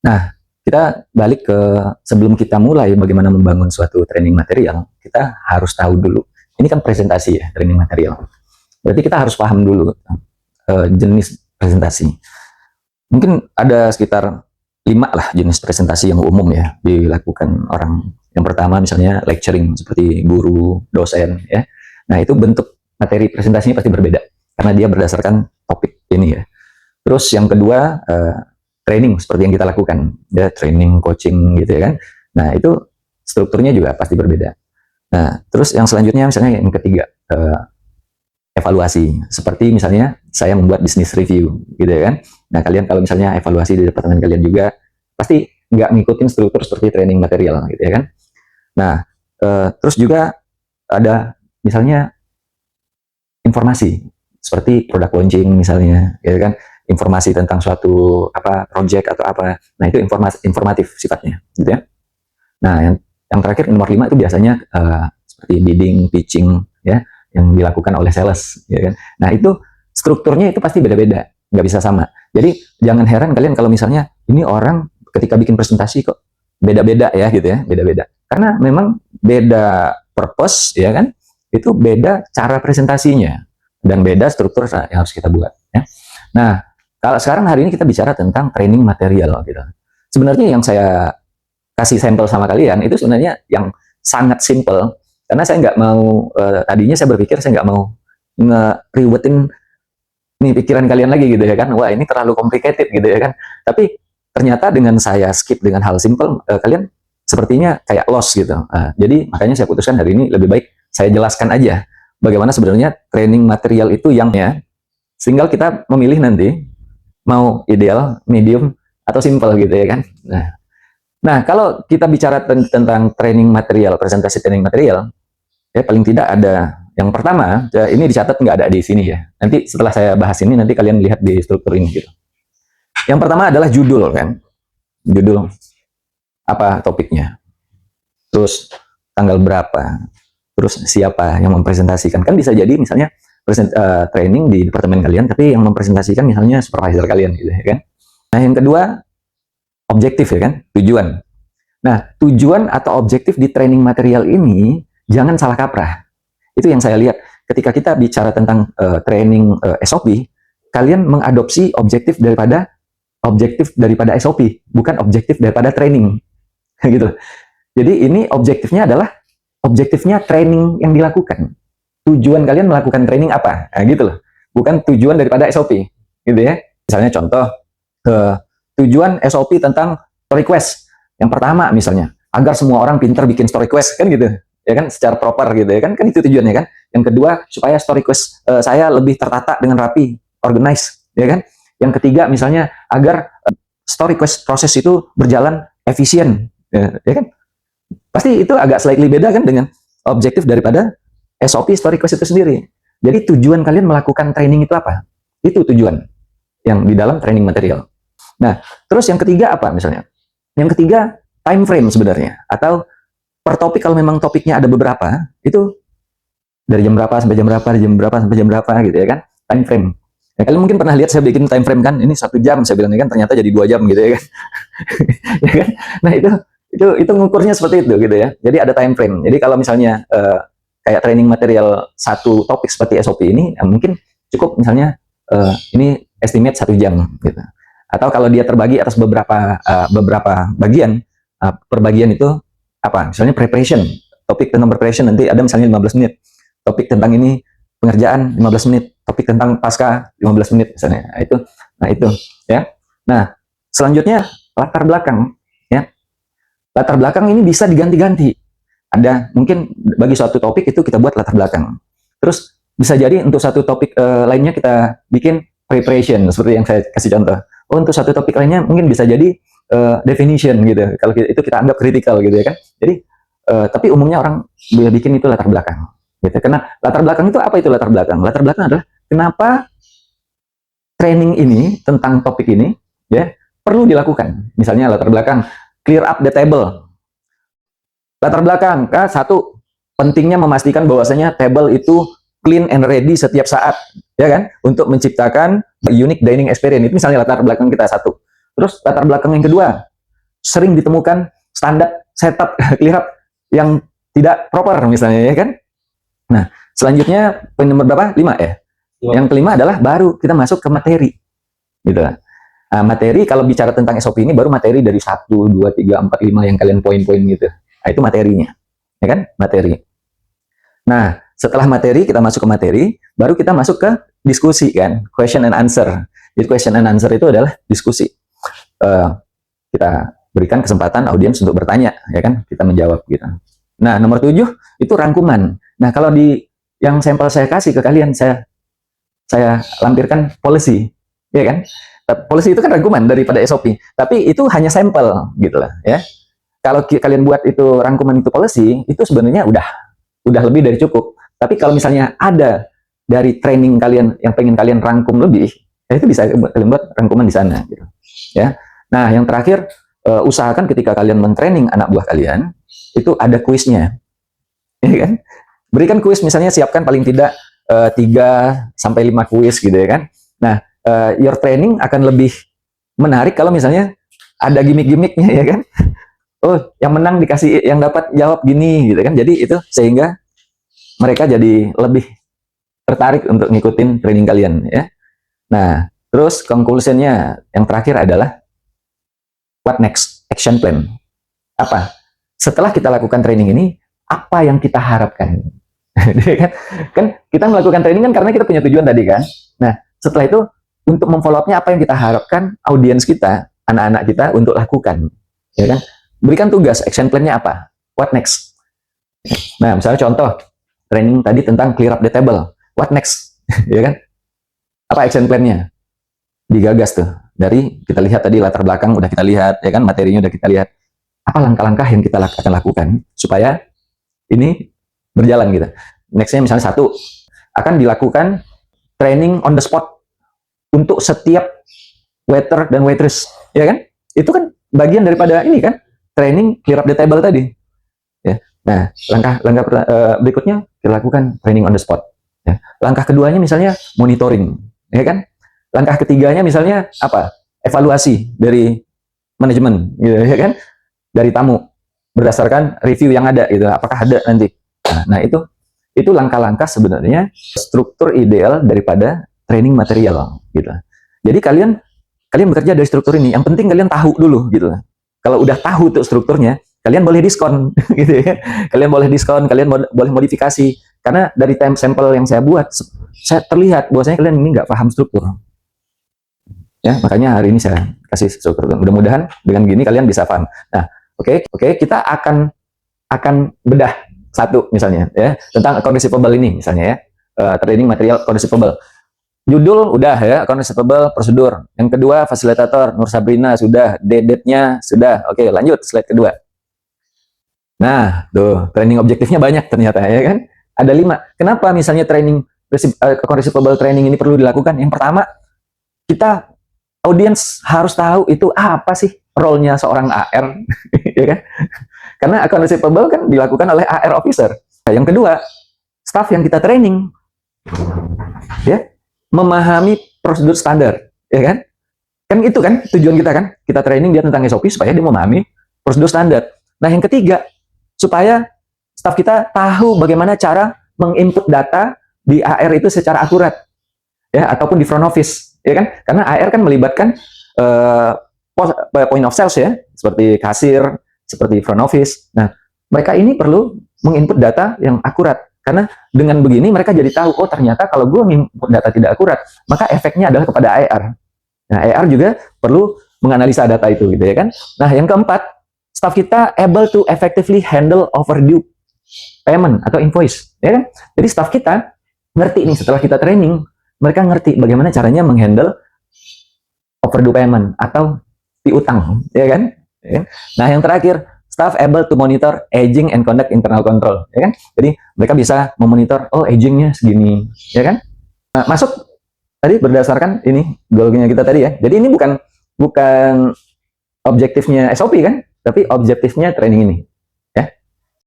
Nah, kita balik ke sebelum kita mulai bagaimana membangun suatu training material, kita harus tahu dulu. Ini kan presentasi ya, training material. Berarti kita harus paham dulu jenis presentasi. Mungkin ada sekitar 5 lah jenis presentasi yang umum ya dilakukan orang. Yang pertama misalnya lecturing, seperti guru, dosen ya. Nah, itu bentuk materi presentasinya pasti berbeda karena dia berdasarkan topik ini ya. Terus yang kedua training seperti yang kita lakukan ya, training, coaching gitu ya kan. Nah, itu strukturnya juga pasti berbeda. Nah, terus yang selanjutnya misalnya yang ketiga evaluasi, seperti misalnya saya membuat business review gitu ya kan. Nah, kalian kalau misalnya evaluasi di departemen kalian juga pasti nggak ngikutin struktur seperti training material gitu ya kan. Nah, terus juga ada misalnya informasi seperti product launching misalnya gitu kan, informasi tentang suatu project atau apa. Nah, itu informatif sifatnya gitu ya. Nah, yang terakhir nomor 5 itu biasanya seperti bidding, pitching ya, yang dilakukan oleh sales ya kan. Nah, itu strukturnya itu pasti beda-beda, nggak bisa sama. Jadi jangan heran kalian kalau misalnya ini orang ketika bikin presentasi kok beda-beda ya gitu ya, beda-beda. Karena memang beda purpose ya kan, itu beda cara presentasinya dan beda struktur yang harus kita buat ya. Nah, kalau sekarang hari ini kita bicara tentang training material gitu. Sebenarnya yang saya kasih sampel sama kalian itu sebenarnya yang sangat simple, karena saya nggak mau tadinya saya berpikir saya nggak mau ngeribetin nih pikiran kalian lagi gitu ya kan. Wah, ini terlalu complicated gitu ya kan. Tapi ternyata dengan saya skip dengan hal simple, kalian sepertinya kayak lost gitu. Jadi makanya saya putuskan hari ini lebih baik saya jelaskan aja bagaimana sebenarnya training material itu yang ya, tinggal kita memilih nanti mau ideal, medium, atau simple gitu ya kan. Nah, kalau kita bicara tentang training material, presentasi training material, ya paling tidak ada yang pertama, ya, ini dicatat nggak ada di sini ya. Nanti setelah saya bahas ini, nanti kalian lihat di struktur ini gitu. Yang pertama adalah judul kan, judul apa topiknya, terus tanggal berapa, terus siapa yang mempresentasikan. Kan bisa jadi misalnya training di departemen kalian, tapi yang mempresentasikan misalnya supervisor kalian gitu ya kan. Nah, yang kedua objektif ya kan, tujuan. Nah, tujuan atau objektif di training material ini jangan salah kaprah. Itu yang saya lihat ketika kita bicara tentang training SOP, kalian mengadopsi objektif daripada SOP, bukan objektif daripada training. Gitu. Jadi ini objektifnya training yang dilakukan. Tujuan kalian melakukan training apa? Nah, gitu loh. Bukan tujuan daripada SOP, gitu ya. Misalnya contoh tujuan SOP tentang story quest. Yang pertama misalnya, agar semua orang pintar bikin story quest kan gitu. Ya kan, secara proper gitu ya kan itu tujuannya kan. Yang kedua, supaya story quest saya lebih tertata dengan rapi, organize, ya kan. Yang ketiga misalnya agar story quest proses itu berjalan efisien, ya kan. Pasti itu agak slightly beda kan dengan objektif daripada SOP story quest itu sendiri. Jadi tujuan kalian melakukan training itu apa? Itu tujuan yang di dalam training material. Nah, terus yang ketiga apa misalnya? Yang ketiga, time frame sebenarnya. Atau per topik, kalau memang topiknya ada beberapa, itu dari jam berapa sampai jam berapa, dari jam berapa sampai jam berapa gitu ya kan, time frame. Ya, kalian mungkin pernah lihat saya bikin time frame kan, ini 1 jam saya bilang kan, ternyata jadi 2 jam gitu ya kan. Ya kan? Nah, itu ngukurnya seperti itu gitu ya. Jadi ada time frame. Jadi kalau misalnya kayak training material satu topik seperti SOP ini, mungkin cukup misalnya ini estimate 1 jam gitu. Atau kalau dia terbagi atas beberapa bagian, per bagian itu apa? Misalnya preparation, topik tentang preparation nanti ada misalnya 15 menit. Topik tentang ini pengerjaan 15 menit, topik tentang pasca 15 menit misalnya. Nah itu ya. Nah, selanjutnya latar belakang ya. Latar belakang ini bisa diganti-ganti. Ada mungkin bagi suatu topik itu kita buat latar belakang. Terus bisa jadi untuk satu topik lainnya kita bikin preparation seperti yang saya kasih contoh. Oh, untuk satu topik lainnya mungkin bisa jadi definition gitu. Kalau itu kita anggap kritikal gitu ya kan. Jadi tapi umumnya orang bikin itu latar belakang. Gitu. Karena latar belakang itu apa itu latar belakang? Latar belakang adalah kenapa training ini tentang topik ini ya perlu dilakukan. Misalnya latar belakang clear up the table. Latar belakang satu, pentingnya memastikan bahwasanya table itu clean and ready setiap saat, ya kan, untuk menciptakan unique dining experience. Itu misalnya latar belakang kita satu. Terus latar belakang yang kedua, sering ditemukan standar setup clear up yang tidak proper misalnya, ya kan. Nah, selanjutnya poin nomor berapa? 5 ya. Yang kelima adalah baru kita masuk ke materi, gitu. Nah, materi kalau bicara tentang SOP ini baru materi dari 1, 2, 3, 4, 5 yang kalian poin-poin gitu. Nah, itu materinya, ya kan? Materi. Nah, setelah materi kita masuk ke materi, baru kita masuk ke diskusi kan, question and answer. Jadi question and answer itu adalah diskusi. Kita berikan kesempatan audiens untuk bertanya, ya kan? Kita menjawab gitu. Nah, nomor 7 itu rangkuman. Nah, kalau di yang sampel saya kasih ke kalian, saya lampirkan policy, ya kan? Policy itu kan rangkuman daripada SOP, tapi itu hanya sampel gitu lah, ya. Kalau kalian buat itu rangkuman itu policy, itu sebenarnya udah lebih dari cukup. Tapi kalau misalnya ada dari training kalian yang pengen kalian rangkum lebih, ya itu bisa kalian buat rangkuman di sana gitu. Ya. Nah, yang terakhir, usahakan ketika kalian mentraining anak buah kalian, itu ada kuisnya. Ya kan? Berikan kuis, misalnya siapkan paling tidak 3-5 kuis gitu ya kan. Nah, your training akan lebih menarik kalau misalnya ada gimmick-gimmicknya, ya kan. Oh, yang menang dikasih, yang dapat jawab gini gitu kan. Jadi itu sehingga mereka jadi lebih tertarik untuk ngikutin training kalian, ya. Nah, terus conclusionnya yang terakhir adalah what next? Action plan. Apa? Setelah kita lakukan training ini, apa yang kita harapkan? kan kita melakukan training kan karena kita punya tujuan tadi kan. Nah, setelah itu untuk memfollow up-nya apa yang kita harapkan audiens kita, anak-anak kita untuk lakukan, ya kan? Berikan tugas, action plan-nya apa? What next? Nah, misalnya contoh training tadi tentang clear up the table. What next? Ya kan? Apa action plan-nya? Digagas tuh. Dari kita lihat tadi latar belakang udah kita lihat, ya kan? Materinya udah kita lihat. Apa langkah-langkah yang kita akan lakukan supaya ini berjalan gitu. Nextnya misalnya 1, akan dilakukan training on the spot untuk setiap waiter dan waitress, ya kan? Itu kan bagian daripada ini kan, training clear up the table tadi. Ya. Nah, langkah berikutnya kita lakukan training on the spot. Ya. Langkah keduanya misalnya monitoring, ya kan? Langkah ketiganya misalnya apa? Evaluasi dari manajemen, gitu, ya kan? Dari tamu berdasarkan review yang ada gitu, apakah ada nanti. Nah, itu langkah-langkah sebenarnya struktur ideal daripada training material gitu. Jadi kalian bekerja dari struktur ini. Yang penting kalian tahu dulu gitu. Kalau udah tahu tuh strukturnya, kalian boleh diskon gitu ya. Kalian boleh diskon, kalian boleh modifikasi. Karena dari time sampel yang saya buat, saya terlihat bahwasanya kalian ini nggak paham struktur. Ya, makanya hari ini saya kasih struktur. Mudah-mudahan dengan gini kalian bisa paham. Nah, oke, kita akan bedah satu misalnya ya tentang account receivable ini misalnya ya, training material account receivable. Judul udah ya, account receivable prosedur. Yang kedua fasilitator Nur Sabrina sudah, date-nya sudah. Oke, lanjut slide kedua. Nah, tuh training objektifnya banyak ternyata ya kan. Ada 5. Kenapa misalnya training account receivable training ini perlu dilakukan? Yang pertama, kita audiens harus tahu itu apa sih role-nya seorang AR, ya kan? Karena account receivable kan dilakukan oleh AR officer. Nah, yang kedua, staff yang kita training, ya, memahami prosedur standar, ya kan? Kan itu kan tujuan kita kan? Kita training dia tentang SOP supaya dia memahami prosedur standar. Nah, yang ketiga, supaya staff kita tahu bagaimana cara menginput data di AR itu secara akurat, ya, ataupun di front office, ya kan? Karena AR kan melibatkan point of sales ya, seperti kasir, seperti front office. Nah, mereka ini perlu menginput data yang akurat. Karena dengan begini mereka jadi tahu, oh ternyata kalau gue menginput data tidak akurat, maka efeknya adalah kepada AR. Nah, AR juga perlu menganalisa data itu, gitu ya kan. Nah, yang keempat, staff kita able to effectively handle overdue payment atau invoice, ya kan. Jadi staff kita ngerti nih, setelah kita training, mereka ngerti bagaimana caranya menghandle overdue payment atau piutang, ya kan. Nah, yang terakhir, staff able to monitor aging and conduct internal control, ya kan? Jadi mereka bisa memonitor, oh agingnya segini, ya kan? Nah, masuk tadi berdasarkan ini goalnya kita tadi ya. Jadi ini bukan objektifnya SOP kan, tapi objektifnya training ini.